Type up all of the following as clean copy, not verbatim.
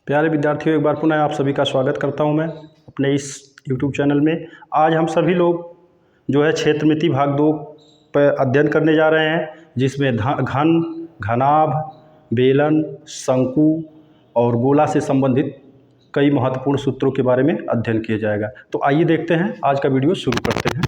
प्यारे विद्यार्थियों, एक बार पुनः आप सभी का स्वागत करता हूं मैं अपने इस YouTube चैनल में। आज हम सभी लोग जो है क्षेत्रमिति भाग 2 पर अध्ययन करने जा रहे हैं, जिसमें घन, घनाभ, बेलन, शंकु और गोला से संबंधित कई महत्वपूर्ण सूत्रों के बारे में अध्ययन किया जाएगा। तो आइए देखते हैं, आज का वीडियो शुरू करते हैं।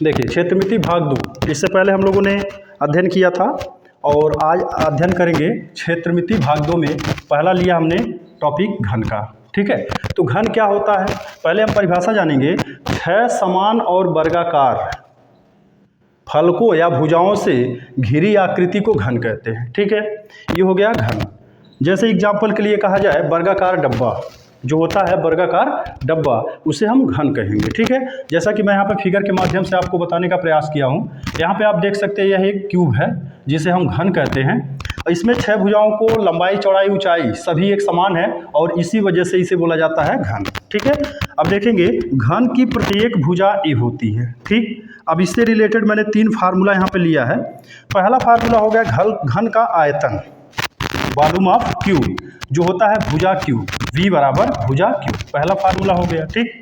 देखिए, क्षेत्रमिति भाग 2, इससे पहले हम लोगों ने अध्ययन किया था और आज अध्ययन करेंगे क्षेत्रमिति भाग 2 में। पहला लिया हमने टॉपिक घन का, ठीक है। तो घन क्या होता है, पहले हम परिभाषा जानेंगे। 6 समान और वर्गाकार फलकों या भुजाओं से घिरी आकृति को घन कहते हैं, ठीक है। ये हो गया घन। जैसे एग्जाम्पल के लिए कहा जाए, वर्गाकार डब्बा जो होता है, वर्गाकार डब्बा, उसे हम घन कहेंगे, ठीक है। जैसा कि मैं यहाँ पर फिगर के माध्यम से आपको बताने का प्रयास किया हूँ। यहाँ पे आप देख सकते हैं, यह एक क्यूब है जिसे हम घन कहते हैं। इसमें 6 भुजाओं को लंबाई, चौड़ाई, ऊंचाई सभी एक समान है और इसी वजह से इसे बोला जाता है घन, ठीक है। अब देखेंगे, घन की प्रत्येक भुजा ए होती है, ठीक। अब इससे रिलेटेड मैंने 3 फार्मूला यहाँ पे लिया है। पहला फार्मूला हो गया घन का आयतन, वॉल्यूम ऑफ क्यूब, जो होता है भुजा क्यूब, V बराबर भुजा क्यूब, पहला फार्मूला हो गया, ठीक।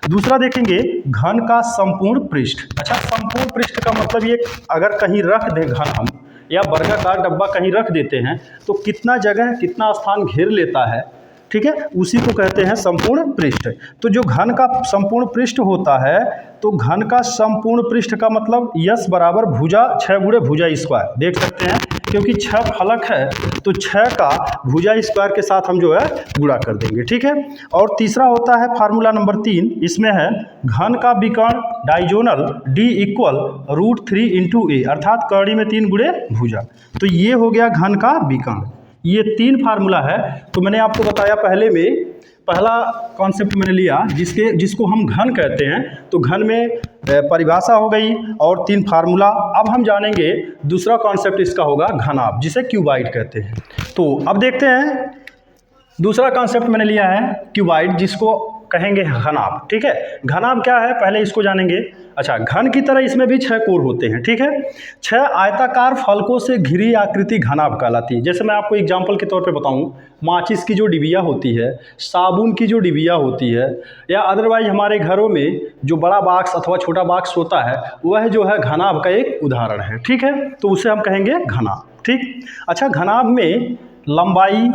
दूसरा देखेंगे, घन का संपूर्ण पृष्ठ। अच्छा, संपूर्ण पृष्ठ का मतलब ये, अगर कहीं रख दें घन हम, या वर्गाकार डब्बा कहीं रख देते हैं तो कितना जगह, कितना स्थान घेर लेता है, ठीक है, उसी को कहते हैं संपूर्ण पृष्ठ। तो जो घन का संपूर्ण पृष्ठ होता है, तो घन का संपूर्ण पृष्ठ का मतलब यस बराबर भुजा 6 गुणे भुजा स्क्वायर, देख सकते हैं, क्योंकि 6 फलक है तो 6 का भुजा स्क्वायर के साथ हम जो है गुणा कर देंगे, ठीक है। और तीसरा होता है फार्मूला नंबर 3, इसमें है घन का विकर्ण डाइजोनल D इक्वल √3 × A, अर्थात कड़ी में 3 गुणे भुजा। तो ये हो गया घन का विकर्ण। ये 3 फार्मूला है। तो मैंने आपको बताया पहले में, पहला कॉन्सेप्ट मैंने लिया जिसको हम घन कहते हैं। तो घन में परिभाषा हो गई और 3 फार्मूला। अब हम जानेंगे दूसरा कॉन्सेप्ट, इसका होगा घनाभ, जिसे क्यूबाइड कहते हैं। तो अब देखते हैं, दूसरा कॉन्सेप्ट मैंने लिया है क्यूबाइड, जिसको कहेंगे घनाभ, ठीक है। घनाभ क्या है, पहले इसको जानेंगे। अच्छा, घन की तरह इसमें भी 6 कोर होते हैं, ठीक है। 6 आयताकार फलकों से घिरी आकृति घनाभ कहलाती है। जैसे मैं आपको एग्जांपल के तौर पे बताऊं, माचिस की जो डिबिया होती है, साबुन की जो डिबिया होती है, या अदरवाइज हमारे घरों में जो बड़ा बॉक्स अथवा छोटा बॉक्स होता है, वह जो है घनाभ का एक उदाहरण है, ठीक है। तो उसे हम कहेंगे घनाभ, ठीक। अच्छा, घनाभ में लंबाई,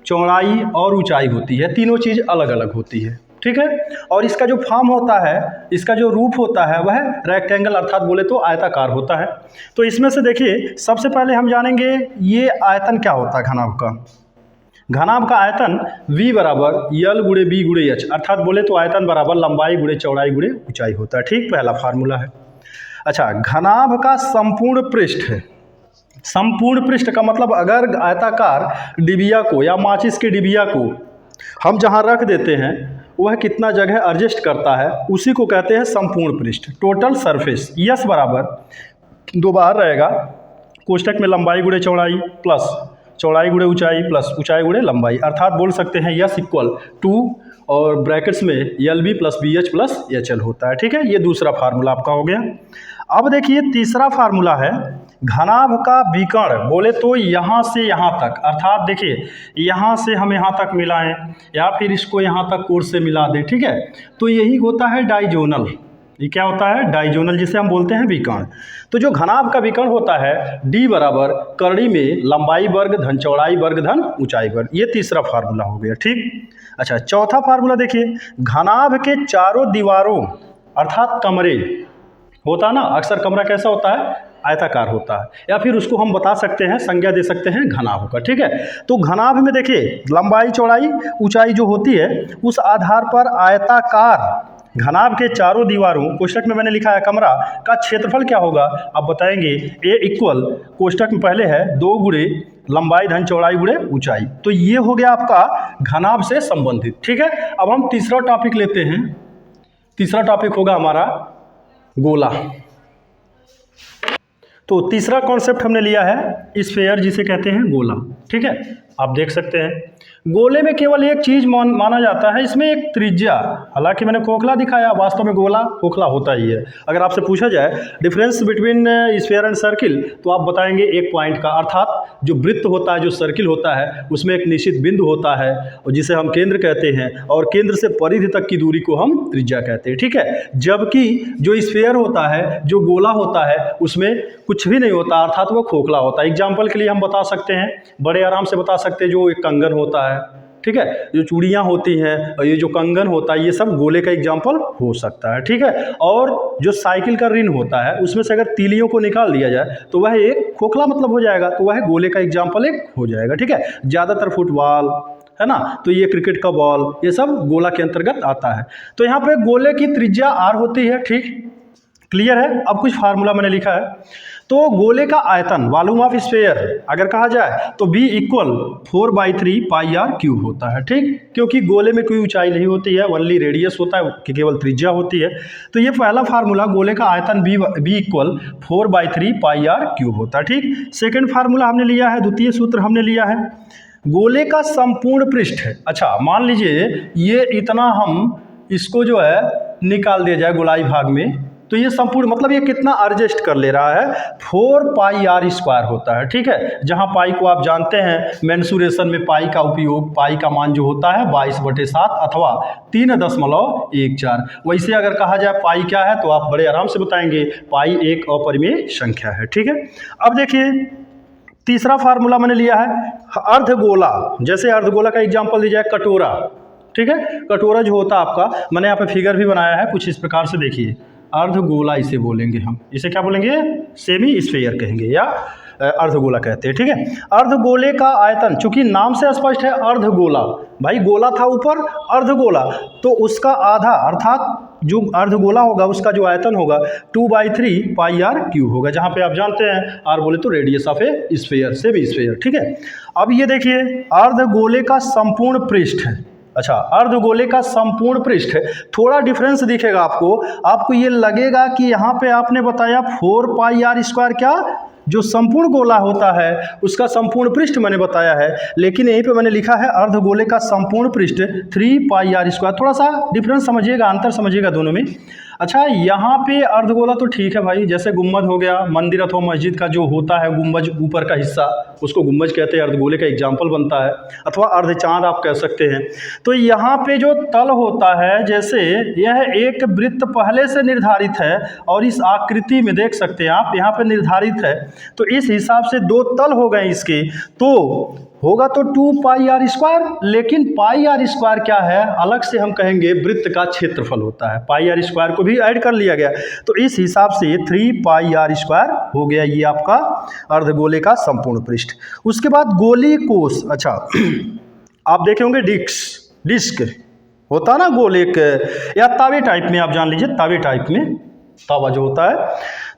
चौड़ाई और ऊंचाई होती है, तीनों चीज़ अलग अलग होती है, ठीक है। और इसका जो फॉर्म होता है, इसका जो रूप होता है, वह रेक्टेंगल, अर्थात बोले तो आयताकार होता है। तो इसमें से देखिए, सबसे पहले हम जानेंगे ये आयतन क्या होता है घनाभ का। घनाभ का आयतन V बराबर L गुणे B गुणे H, अर्थात बोले तो आयतन बराबर लंबाई गुणे चौड़ाई गुणे ऊंचाई होता है, ठीक, पहला फार्मूला है। अच्छा, घनाभ का संपूर्ण पृष्ठ है। संपूर्ण पृष्ठ का मतलब, अगर आयताकार डिबिया को या माचिस के डिबिया को हम जहां रख देते हैं, वह कितना जगह एडजस्ट करता है, उसी को कहते हैं संपूर्ण पृष्ठ, टोटल सरफेस। यस बराबर 2 बार रहेगा, कोष्टक में लंबाई गुणे चौड़ाई प्लस चौड़ाई गुणे ऊंचाई प्लस ऊंचाई गुणे लंबाई, अर्थात बोल सकते हैं यस इक्वल 2 और ब्रैकेट्स में LB plus BH plus HL होता है, ठीक है। ये दूसरा फार्मूला आपका हो गया। अब देखिए, तीसरा फार्मूला है घनाभ का विकर्ण, बोले तो यहाँ से यहाँ तक, अर्थात देखिए, यहाँ से हम यहाँ तक मिलाएं या फिर इसको यहाँ तक कोर से मिला दें, ठीक है। तो यही होता है डाइजोनल। ये क्या होता है, डाइजोनल, जिसे हम बोलते हैं विकर्ण। तो जो घनाभ का विकर्ण होता है, D बराबर कड़ी में लंबाई वर्ग धन चौड़ाई वर्ग धन ऊंचाई वर्ग, ये तीसरा फार्मूला हो गया, ठीक। अच्छा, चौथा फार्मूला देखिए, घनाभ के चारों दीवारों, अर्थात कमरे होता ना, अक्सर कमरा कैसा होता है, आयताकार होता है, या फिर उसको हम बता सकते हैं, संज्ञा दे सकते हैं घनाभ का, ठीक है। तो घनाभ में देखिए, लंबाई चौड़ाई ऊंचाई जो होती है, उस आधार पर आयताकार घनाभ के चारों दीवारों, कोष्टक में मैंने लिखा है कमरा का क्षेत्रफल क्या होगा, अब बताएंगे। A इक्वल, कोष्टक में पहले है 2 गुणे लंबाई धन चौड़ाई गुणे ऊंचाई। तो ये हो गया आपका घनाभ से संबंधित, ठीक है। अब हम तीसरा टॉपिक लेते हैं। तीसरा टॉपिक होगा हमारा गोला। तो तीसरा कॉन्सेप्ट हमने लिया है स्फेयर, जिसे कहते हैं गोला। ठीक है, आप देख सकते हैं गोले में केवल एक चीज माना जाता है, इसमें एक त्रिज्या। हालांकि मैंने खोखला दिखाया, वास्तव में गोला खोखला होता ही है। अगर आपसे पूछा जाए difference between sphere and circle, तो आप बताएंगे एक पॉइंट का, अर्थात जो वृत्त होता है, जो सर्किल होता है, उसमें एक निश्चित बिंदु होता है और जिसे हम केंद्र कहते हैं, और केंद्र से परिधि तक की दूरी को हम त्रिज्या कहते हैं। ठीक है, जबकि जो स्फेयर होता है, जो गोला होता है, उसमें कुछ भी नहीं होता, अर्थात वो खोखला होता है। एग्जाम्पल के लिए हम बता सकते हैं, बड़े आराम से बता सकते हैं, जो एक कंगन होता है, ठीक है, जो चूड़ियाँ होती हैं और ये जो कंगन होता है, ये सब गोले का एग्जाम्पल हो सकता है। ठीक है, और जो साइकिल का रिन होता है, उसमें से अगर तीलियों को निकाल दिया जाए तो वह एक खोखला मतलब हो जाएगा, तो वह गोले का एग्जाम्पल एक हो जाएगा। ठीक है, ज़्यादातर फुटबॉल है ना, तो ये क्रिकेट का बॉल, ये सब गोला के अंतर्गत आता है। तो यहाँ पे गोले की त्रिज्या r होती है। ठीक, क्लियर है। अब कुछ फार्मूला मैंने लिखा है। तो गोले का आयतन, वॉल्यूम ऑफ स्फेयर अगर कहा जाए तो V इक्वल 4/3 पाई r क्यूब होता है। ठीक, क्योंकि गोले में कोई ऊंचाई नहीं होती है, ओनली रेडियस होता है, कि केवल त्रिज्या होती है। तो ये पहला फार्मूला, गोले का आयतन V इक्वल 4/3 पाई r क्यूब होता है। ठीक, सेकेंड फार्मूला हमने लिया है, द्वितीय सूत्र हमने लिया है, गोले का संपूर्ण पृष्ठ है। अच्छा, मान लीजिए ये इतना हम इसको जो है निकाल दिया जाए गोलाई भाग में, तो ये संपूर्ण मतलब ये कितना एडजस्ट कर ले रहा है, 4 पाई r स्क्वायर होता है। ठीक है, जहां पाई को आप जानते हैं मेंसुरेशन में पाई का उपयोग, पाई का मान जो होता है 22/7 अथवा 3.14। वैसे अगर कहा जाए पाई क्या है, तो आप बड़े आराम से बताएंगे पाई एक अपरिमेय संख्या है। ठीक है, अब देखिए तीसरा फार्मूला मैंने लिया है अर्धगोला। जैसे अर्धगोला का एग्जाम्पल दिया जाए कटोरा। ठीक है, कटोरा जो होता है आपका, मैंने यहाँ पे फिगर भी बनाया है कुछ इस प्रकार से, देखिए अर्धगोला इसे बोलेंगे हम, इसे क्या बोलेंगे, सेमी स्फेयर कहेंगे या अर्धगोला कहते हैं। ठीक है, अर्धगोले का आयतन, चूंकि नाम से स्पष्ट है अर्धगोला, भाई गोला था ऊपर, अर्धगोला, तो उसका आधा अर्थात जो अर्धगोला होगा उसका जो आयतन होगा 2/3 पाई r क्यूब होगा, जहां पे आप जानते हैं r बोले तो radius of A sphere, semi sphere. ठीक है, अब ये देखिए अर्धगोले का संपूर्ण पृष्ठ है। अच्छा, अर्धगोले का संपूर्ण पृष्ठ, थोड़ा डिफरेंस दिखेगा आपको, आपको ये लगेगा कि यहाँ पे आपने बताया 4 पाई r स्क्वायर, क्या जो संपूर्ण गोला होता है उसका संपूर्ण पृष्ठ मैंने बताया है, लेकिन यहीं पे मैंने लिखा है अर्धगोले का संपूर्ण पृष्ठ 3 पाई r स्क्वायर। थोड़ा सा डिफरेंस समझिएगा, अंतर समझिएगा दोनों में। अच्छा, यहाँ पे अर्धगोला तो ठीक है भाई, जैसे गुम्बद हो गया, मंदिर अथवा मस्जिद का जो होता है गुम्बज ऊपर का हिस्सा, उसको गुम्बज कहते हैं, अर्धगोले का एग्जाम्पल बनता है, अथवा अर्धचांद आप कह सकते हैं। तो यहाँ पे जो तल होता है, जैसे यह एक वृत्त पहले से निर्धारित है और इस आकृति में देख सकते हैं आप, यहाँ पे निर्धारित है, तो इस हिसाब से दो तल हो गए इसके, तो होगा तो 2 पाई r स्क्वायर। लेकिन पाई r स्क्वायर क्या है, अलग से हम कहेंगे वृत्त का क्षेत्रफल होता है, पाई r स्क्वायर को भी ऐड कर लिया गया, तो इस हिसाब से 3 पाई r स्क्वायर हो गया ये आपका अर्धगोले का संपूर्ण पृष्ठ। उसके बाद गोली कोष। अच्छा, आप देखे होंगे डिस्क होता ना गोल एक, या तावे टाइप में, आप जान लीजिए तावे टाइप में तावा जो होता है,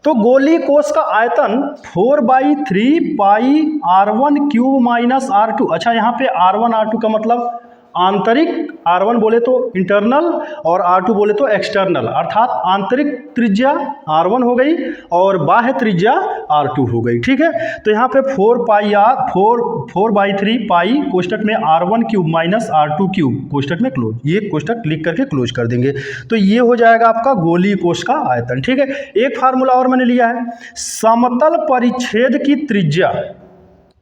तो गोली कोष का आयतन 4/3 पाई r1 क्यूब माइनस r2। अच्छा, यहाँ पे r1 r2 का मतलब आंतरिक, r1 बोले तो इंटरनल और r2 बोले तो एक्सटर्नल, अर्थात आंतरिक त्रिज्या r1 हो गई और बाह्य त्रिज्या r2 हो गई। ठीक है, तो यहाँ पे 4/3 पाई कोष्टक में r1 cube minus r2 cube कोष्टक में क्लोज, ये कोष्टक लिख करके क्लोज कर देंगे, तो ये हो जाएगा आपका गोली कोष का आयतन। ठीक है, एक फार्मूला और मैंने लिया है, समतल परिच्छेद की त्रिज्या।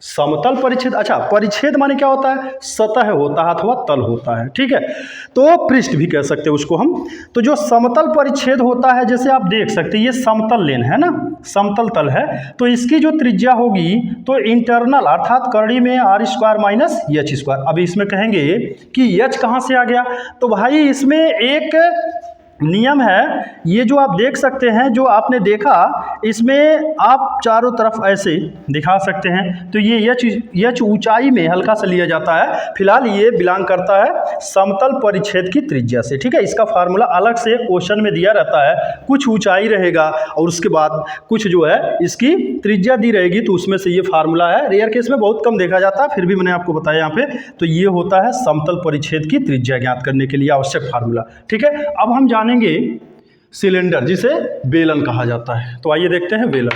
समतल परिच्छेद, अच्छा परिच्छेद माने क्या होता है, सतह होता है अथवा तल होता है। ठीक है, तो पृष्ठ भी कह सकते हैं उसको हम। तो जो समतल परिच्छेद होता है, जैसे आप देख सकते हैं ये समतल लेन है ना, समतल तल है, तो इसकी जो त्रिज्या होगी तो इंटरनल अर्थात करड़ी में r square minus h square. अब इसमें कहेंगे कि h कहाँ से आ गया, तो भाई इसमें एक नियम है, ये जो आप देख सकते हैं, जो आपने देखा, इसमें आप चारों तरफ ऐसे दिखा सकते हैं, तो ये एच ऊंचाई में हल्का सा लिया जाता है, फिलहाल ये बिलोंग करता है समतल परिच्छेद की त्रिज्या से। ठीक है, इसका फार्मूला अलग से क्वेश्चन में दिया रहता है, कुछ ऊंचाई रहेगा और उसके बाद कुछ जो है इसकी त्रिज्या दी रहेगी, तो उसमें से ये फार्मूला है, रेयर केस में बहुत कम देखा जाता है, फिर भी मैंने आपको बताया यहाँ पे। तो ये होता है समतल परिच्छेद की त्रिज्या ज्ञात करने के लिए आवश्यक फार्मूला। ठीक है, अब हम जानेंगे सिलेंडर, जिसे बेलन कहा जाता है। तो आइए देखते हैं बेलन।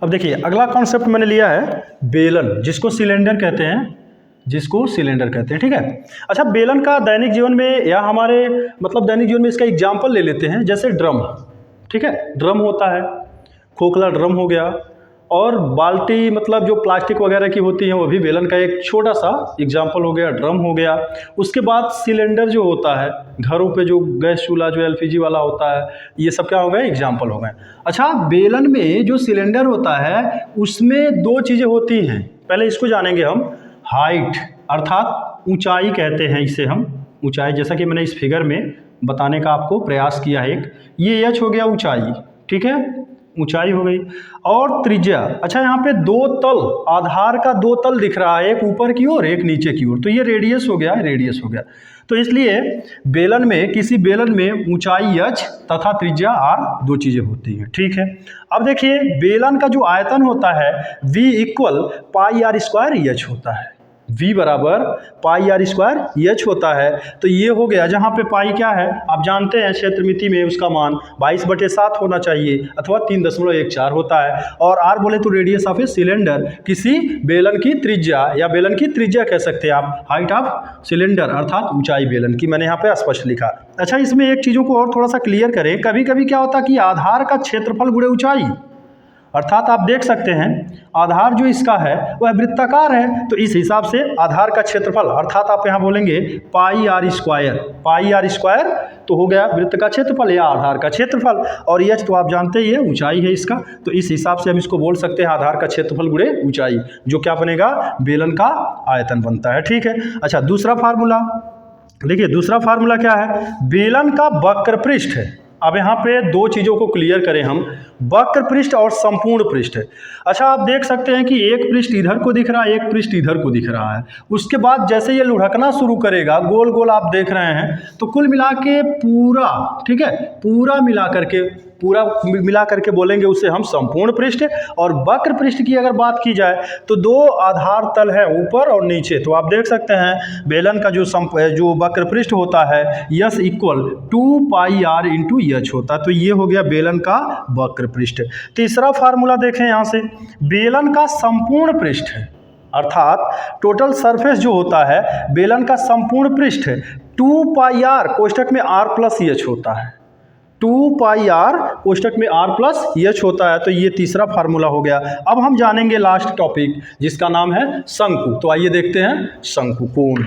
अब देखिए अगला कॉन्सेप्ट मैंने लिया है बेलन, जिसको सिलेंडर कहते हैं, ठीक है। अच्छा, बेलन का दैनिक जीवन में या हमारे मतलब दैनिक जीवन में इसका एग्जाम्पल ले लेते हैं, जैसे ड्रम, ठीक है, ड्रम होता है, खोखला ड्रम हो गया, और बाल्टी मतलब जो प्लास्टिक वगैरह की होती है वो भी बेलन का एक छोटा सा एग्जाम्पल हो गया, ड्रम हो गया। उसके बाद सिलेंडर जो होता है घरों पे, जो गैस चूल्हा जो एलपीजी वाला होता है, ये सब क्या हो गए, एग्जाम्पल हो गए। अच्छा, बेलन में जो सिलेंडर होता है उसमें दो चीज़ें होती हैं, पहले इसको जानेंगे हम। हाइट अर्थात ऊंचाई कहते हैं इसे हम, ऊंचाई, जैसा कि मैंने इस फिगर में बताने का आपको प्रयास किया है। एक ये एच हो गया ऊंचाई, ठीक है, ऊंचाई हो गई। और त्रिज्या, अच्छा यहाँ पे दो तल, आधार का दो तल दिख रहा है, एक ऊपर की ओर एक नीचे की ओर, तो ये रेडियस हो गया, रेडियस हो गया। तो इसलिए बेलन में, किसी बेलन में ऊंचाई h तथा त्रिज्या r दो चीज़ें होती हैं, ठीक है। अब देखिए बेलन का जो आयतन होता है V equal pi are square h होता है, V बराबर पाई आर स्क्वायर एच होता है। तो ये हो गया, जहाँ पे पाई क्या है आप जानते हैं, क्षेत्रमिति में उसका मान 22/7 होना चाहिए अथवा 3.14 होता है, और r बोले तो रेडियस ऑफ ए सिलेंडर, किसी बेलन की त्रिज्या, या बेलन की त्रिज्या कह सकते हैं आप, हाइट ऑफ सिलेंडर अर्थात ऊंचाई बेलन की, मैंने यहाँ पे स्पष्ट लिखा। अच्छा, इसमें एक चीज़ों को और थोड़ा सा क्लियर करें, कभी कभी क्या होता है कि आधार का क्षेत्रफल गुणे ऊंचाई, अर्थात आप देख सकते हैं आधार जो इसका है वह वृत्ताकार है, तो इस हिसाब से आधार का क्षेत्रफल, अर्थात आप यहाँ बोलेंगे पाई आर स्क्वायर, तो हो गया वृत्त का क्षेत्रफल या आधार का क्षेत्रफल, और एच तो आप जानते ही है ऊंचाई है इसका, तो इस हिसाब से हम इसको बोल सकते हैं आधार का क्षेत्रफल गुणे ऊंचाई, जो क्या बनेगा, बेलन का आयतन बनता है, ठीक है। अच्छा, दूसरा फार्मूला देखिए, दूसरा फार्मूला क्या है, बेलन का वक्र पृष्ठ है। अब यहाँ पे दो चीज़ों को क्लियर करें हम, वक्र पृष्ठ और संपूर्ण पृष्ठ। अच्छा, आप देख सकते हैं कि एक पृष्ठ इधर को दिख रहा है, एक पृष्ठ इधर को दिख रहा है, उसके बाद जैसे ये लुढ़कना शुरू करेगा, गोल गोल आप देख रहे हैं, तो कुल मिला के पूरा, ठीक है, पूरा मिला करके बोलेंगे उसे हम संपूर्ण पृष्ठ। और वक्र पृष्ठ की अगर बात की जाए तो दो आधार तल है, ऊपर और नीचे, तो आप देख सकते हैं बेलन का जो वक्र पृष्ठ होता है S equal 2 pi r into h होता है, तो ये हो गया बेलन का वक्र पृष्ठ। तीसरा फार्मूला देखें यहाँ से, बेलन का संपूर्ण पृष्ठ है, अर्थात टोटल सरफेस जो होता है बेलन का संपूर्ण पृष्ठ 2 पाई आर कोष्टक में r प्लस एच होता है, 2 पाई आर कोष्टक में r प्लस एच होता है, तो ये तीसरा फार्मूला हो गया। अब हम जानेंगे लास्ट टॉपिक, जिसका नाम है शंकु। तो आइए देखते हैं शंकु, कोण।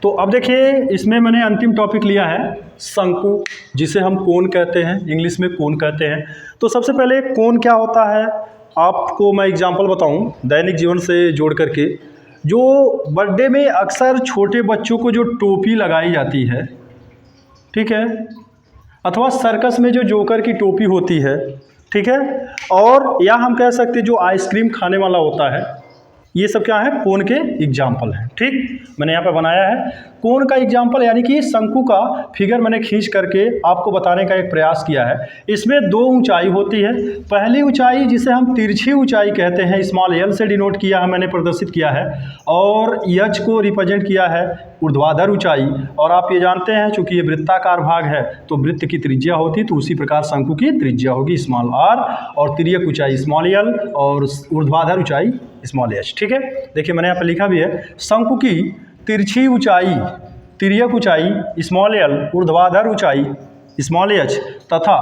तो अब देखिए इसमें मैंने अंतिम टॉपिक लिया है शंकु, जिसे हम कोण कहते हैं, इंग्लिश में कोण कहते हैं। तो सबसे पहले कोण क्या होता है आपको मैं एग्जांपल बताऊं दैनिक जीवन से जोड़ करके। जो बर्थडे में अक्सर छोटे बच्चों को जो टोपी लगाई जाती है, ठीक है, अथवा सर्कस में जो जोकर की टोपी होती है, ठीक है, और या हम कह सकते जो आइसक्रीम खाने वाला होता है, ये सब क्या है, कोण के एग्जाम्पल हैं, ठीक। मैंने यहाँ पे बनाया है कोण का एग्जाम्पल, यानी कि शंकु का फिगर मैंने खींच करके आपको बताने का एक प्रयास किया है। इसमें दो ऊंचाई होती है, पहली ऊंचाई जिसे हम तिरछी ऊंचाई कहते हैं, स्मॉल एल से डिनोट किया है, मैंने प्रदर्शित किया है, और एच को रिप्रेजेंट किया है ऊर्ध्वाधर ऊंचाई। और आप ये जानते हैं चूंकि ये वृत्ताकार भाग है तो वृत्त की त्रिज्या होती, तो उसी प्रकार शंकु की त्रिज्या होगी स्मॉल आर, और तिर्यक ऊंचाई स्मॉल एल, और ऊर्ध्वाधर ऊंचाई स्मॉल एच, ठीक है। देखिए मैंने यहाँ पर लिखा भी है, शंकु की तिरछी ऊंचाई तिर्यक ऊंचाई स्मॉल एल, ऊर्ध्वाधर ऊंचाई स्मॉल एच तथा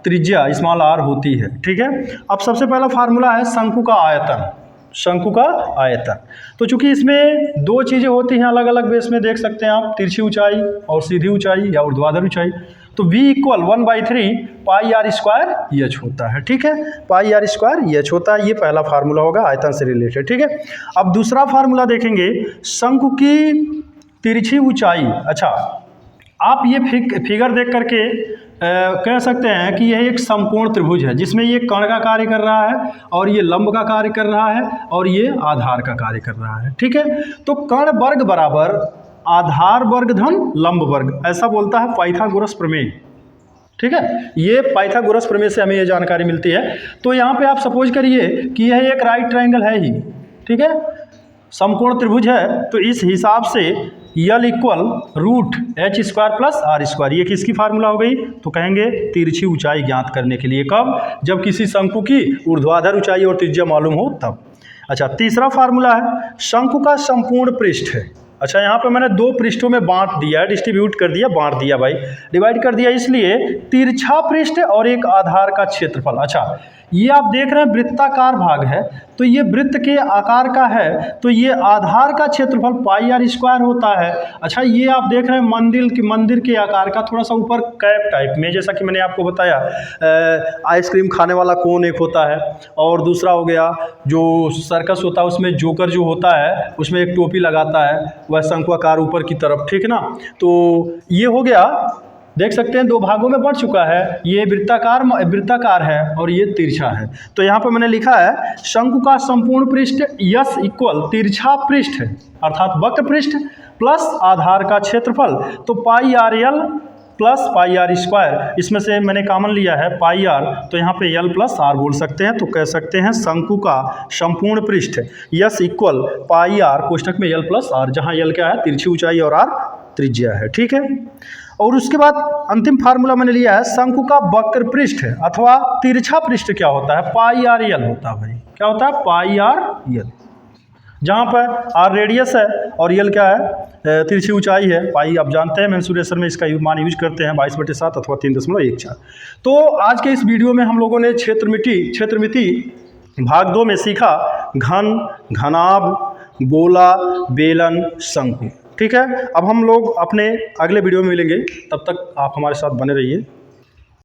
त्रिज्या स्मॉल आर होती है, ठीक है। अब सबसे पहला फार्मूला है शंकु का आयतन, शंकु का आयतन। तो चूंकि इसमें दो चीज़ें होती हैं अलग अलग बेस में, देख सकते हैं आप, तिरछी ऊंचाई और सीधी ऊंचाई या ऊर्ध्वाधर ऊंचाई, तो V equal 1/3 pi are square h होता है, ठीक है, पाई आर स्क्वायर एच होता है। ये पहला फार्मूला होगा आयतन से रिलेटेड, ठीक है। अब दूसरा फार्मूला देखेंगे शंकु की तिरछी ऊंचाई। अच्छा, आप ये फिगर देख करके कह सकते हैं कि यह एक समकोण त्रिभुज है, जिसमें ये कर्ण का कार्य कर रहा है, और ये लंब का कार्य कर रहा है, और ये आधार का कार्य कर रहा है, ठीक है। तो कर्ण वर्ग बराबर आधार वर्ग धन लंब वर्ग, ऐसा बोलता है पाइथागोरस प्रमेय, ठीक है। ये पाइथागोरस प्रमेय से हमें ये जानकारी मिलती है। तो यहाँ पे आप सपोज करिए कि यह एक राइट ट्रायंगल है ही, ठीक है, समकोण त्रिभुज है, तो इस हिसाब से L equal root H square plus R square. ये किसकी फार्मूला हो गई? तो कहेंगे तिरछी ऊंचाई ज्ञात करने के लिए। कब? जब किसी शंकु की ऊर्ध्वाधर ऊंचाई और त्रिज्या मालूम हो तब। अच्छा, तीसरा फार्मूला है शंकु का संपूर्ण पृष्ठ है। अच्छा, यहाँ पे मैंने दो पृष्ठों में बांट दिया है, डिस्ट्रीब्यूट कर दिया, बांट दिया भाई, डिवाइड कर दिया, इसलिए तिरछा पृष्ठ और एक आधार का क्षेत्रफल। अच्छा, ये आप देख रहे हैं वृत्ताकार भाग है, तो ये वृत्त के आकार का है, तो ये आधार का क्षेत्रफल पाई आर स्क्वायर होता है। अच्छा, ये आप देख रहे हैं मंदिर के आकार का, थोड़ा सा ऊपर कैप टाइप में, जैसा कि मैंने आपको बताया आइसक्रीम खाने वाला कोन एक होता है, और दूसरा हो गया जो सर्कस होता है उसमें जोकर जो होता है उसमें एक टोपी लगाता है, वह शंक्वाकार ऊपर की तरफ, ठीक है ना। तो ये हो गया, देख सकते हैं दो भागों में बढ़ चुका है, ये वृत्ताकार है और ये तिरछा है। तो यहाँ पर मैंने लिखा है शंकु का संपूर्ण पृष्ठ यस इक्वल तिरछा पृष्ठ अर्थात वक्र पृष्ठ प्लस आधार का क्षेत्रफल, तो pi R L plus pi are square, इसमें से मैंने कॉमन लिया है पाई आर, तो यहाँ पे यल प्लस आर बोल सकते हैं। तो कह सकते हैं शंकु का संपूर्ण पृष्ठ यस इक्वल पाई आर कोष्ठक में यल प्लस आर, जहाँ यल क्या है? तिरछी ऊंचाई और आर त्रिज्या है, ठीक है। और उसके बाद अंतिम फार्मूला मैंने लिया है शंकु का वक्र पृष्ठ अथवा तिरछा पृष्ठ क्या होता है? पाई आर यल होता है भाई। क्या होता है? पाई आर यल, जहाँ पर आर रेडियस है और यल क्या है? तिरछी ऊंचाई है। पाई आप जानते हैं मेंसुरेशन में इसका मान यूज करते हैं 22/7 अथवा 3.14। तो आज के इस वीडियो में हम लोगों ने क्षेत्रमिति भाग 2 में सीखा घन, घनाभ, गोला, बेलन, शंकु, ठीक है। अब हम लोग अपने अगले वीडियो में मिलेंगे, तब तक आप हमारे साथ बने रहिए।